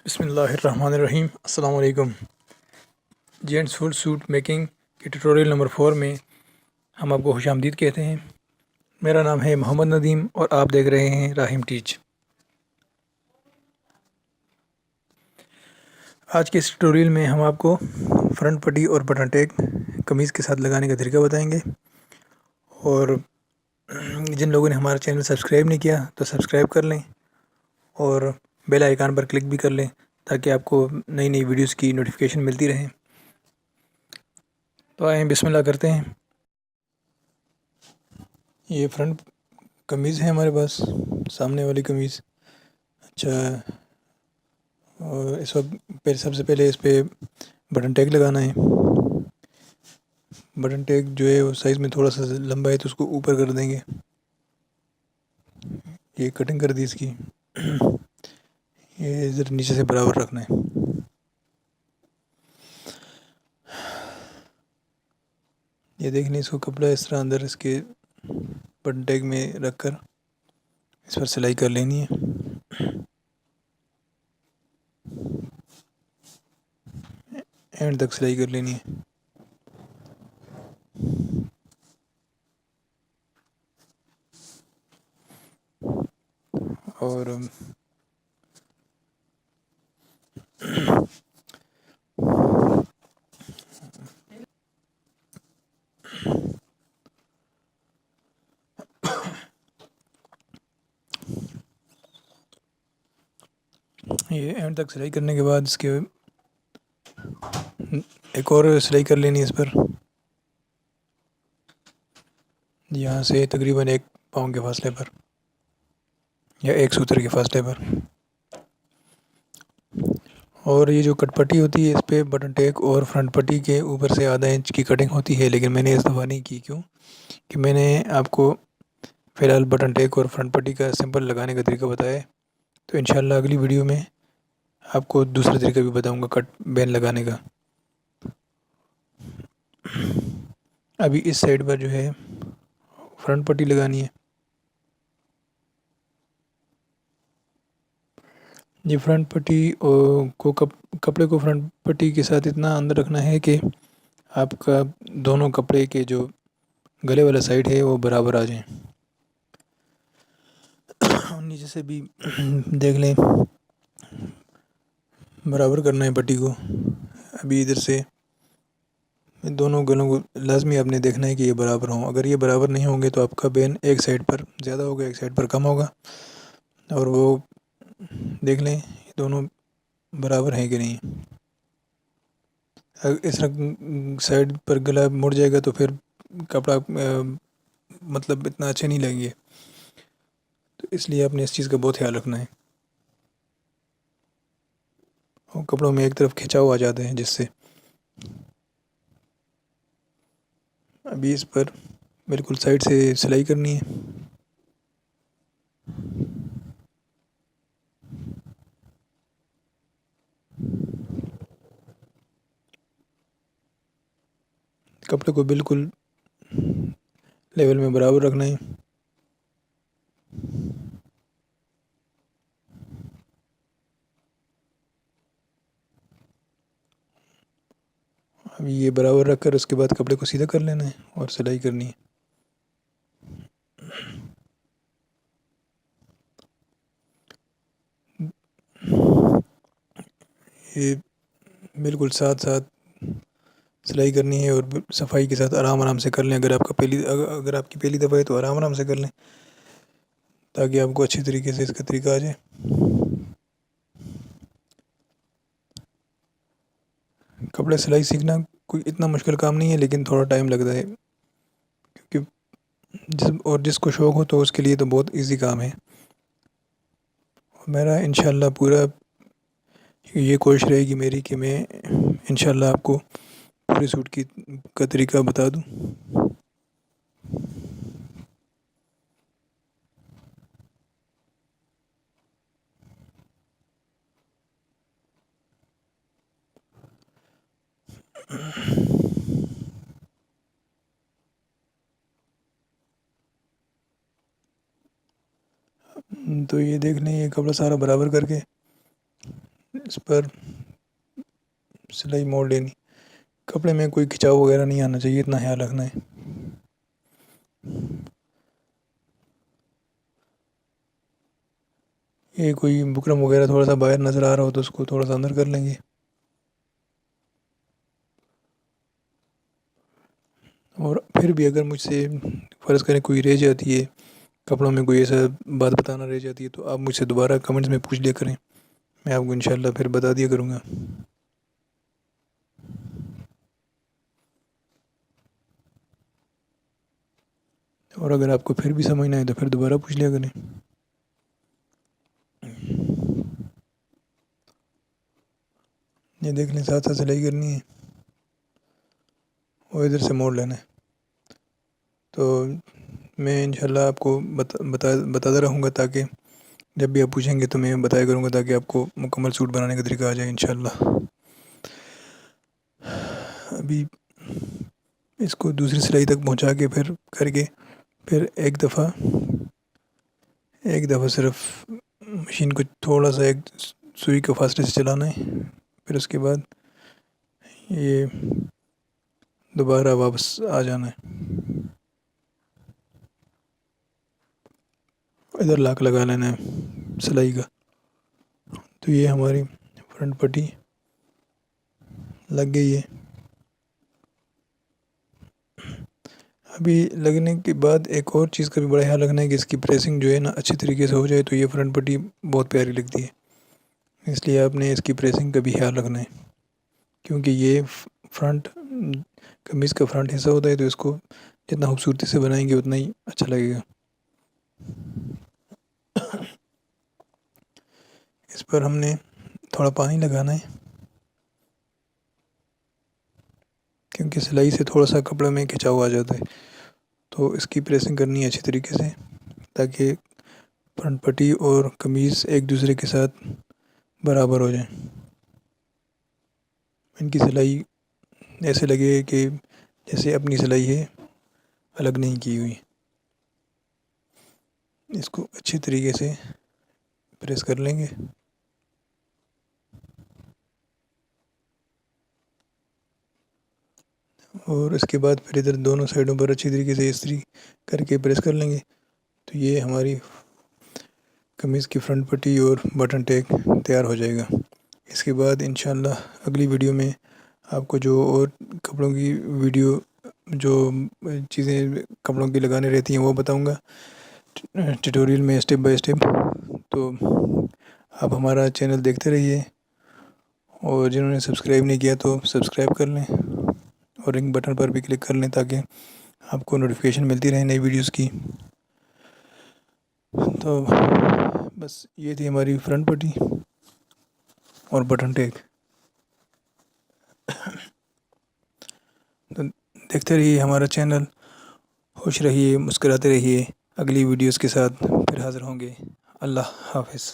بسم اللہ الرحمن الرحیم۔ السلام علیکم۔ جینٹس فل سوٹ میکنگ کے ٹیوٹوریل نمبر 4 میں ہم آپ کو خوش آمدید کہتے ہیں۔ میرا نام ہے محمد ندیم اور آپ دیکھ رہے ہیں راہیم ٹیچ۔ آج کے اس ٹیوٹوریل میں ہم آپ کو فرنٹ پٹی اور بٹن ٹیگ قمیض کے ساتھ لگانے کا طریقہ بتائیں گے، اور جن لوگوں نے ہمارا چینل سبسکرائب نہیں کیا تو سبسکرائب کر لیں اور بیل آئیکن پر کلک بھی کر لیں تاکہ آپ کو نئی نئی ویڈیوز کی نوٹیفیکیشن ملتی رہیں۔ تو آئیں بسم اللہ کرتے ہیں۔ یہ فرنٹ قمیض ہے ہمارے پاس، سامنے والی قمیض۔ اچھا، اور اس وقت سب سے پہلے اس پہ بٹن ٹیگ لگانا ہے۔ بٹن ٹیگ جو ہے وہ سائز میں تھوڑا سا لمبا ہے تو اس کو اوپر کر دیں گے۔ یہ کٹنگ کر دی اس کی، یہ ذرا نیچے سے برابر رکھنا ہے۔ یہ دیکھ لیں، اس کو کپڑا اس طرح اندر اس کے بٹن ٹیگ میں رکھ کر اس پر سلائی کر لینی ہے۔ اینڈ تک سلائی کر لینی ہے۔ اور یہ اینڈ تک سلائی کرنے کے بعد اس کے ایک اور سلائی کر لینی ہے اس پر، یہاں سے تقریباً 1 پاؤں کے فاصلے پر یا 1 سوتر کے فاصلے پر۔ اور یہ جو کٹ پٹی ہوتی ہے اس پہ بٹن ٹیگ اور فرنٹ پٹی کے اوپر سے ½ انچ کی کٹنگ ہوتی ہے، لیکن میں نے اس دفعہ نہیں کی۔ کیوں کہ میں نے آپ کو فی الحال بٹن ٹیگ اور فرنٹ پٹی کا سمپل لگانے کا طریقہ بتایا ہے، تو انشاءاللہ اگلی ویڈیو میں آپ کو دوسرا طریقہ بھی بتاؤں گا کٹ بین لگانے کا۔ ابھی اس سائڈ پر جو ہے فرنٹ پٹی لگانی ہے۔ یہ فرنٹ پٹی کو کپڑے کو فرنٹ پٹی کے ساتھ اتنا اندر رکھنا ہے کہ آپ کا دونوں کپڑے کے جو گلے والا سائڈ ہے وہ برابر آ جائیں۔ نیچے سے بھی دیکھ لیں، برابر کرنا ہے پٹی کو۔ ابھی ادھر سے دونوں گلوں کو لازمی آپ نے دیکھنا ہے کہ یہ برابر ہوں۔ اگر یہ برابر نہیں ہوں گے تو آپ کا بین ایک سائڈ پر زیادہ ہوگا، ایک سائڈ پر کم ہوگا، اور وہ دیکھ لیں یہ دونوں برابر ہیں کہ نہیں۔ اگر اس سائڈ پر گلا مڑ جائے گا تو پھر کپڑا مطلب اتنا اچھے نہیں لگیں گے، تو اس لیے آپ نے اس چیز کا بہت خیال رکھنا ہے۔ اور کپڑوں میں ایک طرف کھچاؤ آ جاتے ہیں جس سے ابھی اس پر بالکل سائڈ سے سلائی کرنی ہے۔ کپڑے کو بالکل لیول میں برابر رکھنا ہے۔ اب یہ برابر رکھ کر اس کے بعد کپڑے کو سیدھا کر لینا ہے اور سلائی کرنی ہے۔ یہ بالکل ساتھ ساتھ سلائی کرنی ہے اور صفائی کے ساتھ آرام آرام سے کر لیں۔ اگر آپ کی پہلی دفعہ ہے تو آرام آرام سے کر لیں تاکہ آپ کو اچھی طریقے سے اس کا طریقہ آ جائے۔ کپڑے سلائی سیکھنا کوئی اتنا مشکل کام نہیں ہے، لیکن تھوڑا ٹائم لگتا ہے، کیونکہ جس کو شوق ہو تو اس کے لیے تو بہت ایزی کام ہے۔ میرا انشاءاللہ پورا یہ کوشش رہے گی میری کہ میں انشاءاللہ آپ کو پورے سوٹ کا طریقہ بتا دوں۔ تو یہ دیکھ لیں، یہ کپڑا سارا برابر کر کے اس پر سلائی موڑ لینی. کپڑے میں کوئی کھچاؤ وغیرہ نہیں آنا چاہیے، اتنا خیال رکھنا ہے. یہ کوئی بکرم وغیرہ تھوڑا سا باہر نظر آ رہا ہو تو اس کو تھوڑا سا اندر کر لیں گے. اور پھر بھی اگر مجھ سے فرض کریں کوئی رہ جاتی ہے کپڑوں میں، کوئی ایسا بات بتانا رہ جاتی ہے، تو آپ مجھ سے دوبارہ کمنٹس میں پوچھ لیا کریں، میں آپ کو انشاءاللہ پھر بتا دیا کروں گا. اور اگر آپ کو پھر بھی سمجھ نہ آئے تو پھر دوبارہ پوچھ لیا کریں. یہ دیکھ لیں، ساتھ ساتھ سلائی کرنی ہے اور ادھر سے موڑ لینا ہے. تو میں انشاءاللہ آپ کو بتاتا رہوں گا، تاکہ جب بھی آپ پوچھیں گے تو میں بتایا کروں گا، تاکہ آپ کو مکمل سوٹ بنانے کا طریقہ آ جائے انشاءاللہ. ابھی اس کو دوسری سلائی تک پہنچا کے پھر کر کے پھر ایک دفعہ صرف مشین کو تھوڑا سا ایک سوئی کے فاصلے سے چلانا ہے. پھر اس کے بعد یہ دوبارہ واپس آ جانا ہے. ادھر لاک لگا لینا ہے سلائی کا. تو یہ ہماری فرنٹ پٹی لگ گئی ہے. ابھی لگنے کے بعد ایک اور چیز کا بھی بڑا خیال رکھنا ہے کہ اس کی پریسنگ جو ہے نا اچھی طریقے سے ہو جائے، تو یہ فرنٹ پٹی بہت پیاری لگتی ہے. اس لیے آپ نے اس کی پریسنگ کا بھی خیال رکھنا ہے، کیونکہ یہ فرنٹ قمیض کا فرنٹ حصہ ہوتا ہے، تو اس کو جتنا خوبصورتی سے بنائیں گے اتنا ہی اچھا لگے گا. اس پر ہم نے تھوڑا پانی لگانا ہے، کیونکہ سلائی سے تھوڑا سا کپڑے میں کھچاؤ آ جاتا ہے. تو اس کی پریسنگ کرنی ہے اچھی طریقے سے، تاکہ فرنٹ پٹی اور قمیض ایک دوسرے کے ساتھ برابر ہو جائیں. ان کی سلائی ایسے لگے کہ جیسے اپنی سلائی ہے، الگ نہیں کی ہوئی. اس کو اچھی طریقے سے پریس کر لیں گے. اور اس کے بعد پھر ادھر دونوں سائڈوں پر اچھی طریقے سے استری کر کے پریس کر لیں گے. تو یہ ہماری قمیض کی فرنٹ پٹی اور بٹن ٹیک تیار ہو جائے گا. اس کے بعد انشاءاللہ اگلی ویڈیو میں آپ کو جو اور کپڑوں کی ویڈیو، جو چیزیں کپڑوں کی لگانے رہتی ہیں وہ بتاؤں گا ٹیوٹوریل میں اسٹیپ بائی اسٹیپ. تو آپ ہمارا چینل دیکھتے رہیے، اور جنہوں نے سبسکرائب نہیں کیا تو سبسکرائب کر لیں، اور رنگ بٹن پر بھی کلک کر لیں تاکہ آپ کو نوٹیفیکیشن ملتی رہے نئی ویڈیوز کی. تو بس یہ تھی ہماری فرنٹ پٹی اور بٹن ٹیک. تو دیکھتے رہیے ہمارا چینل، خوش رہیے، مسکراتے رہیے. اگلی ویڈیوز کے ساتھ پھر حاضر ہوں گے. اللہ حافظ.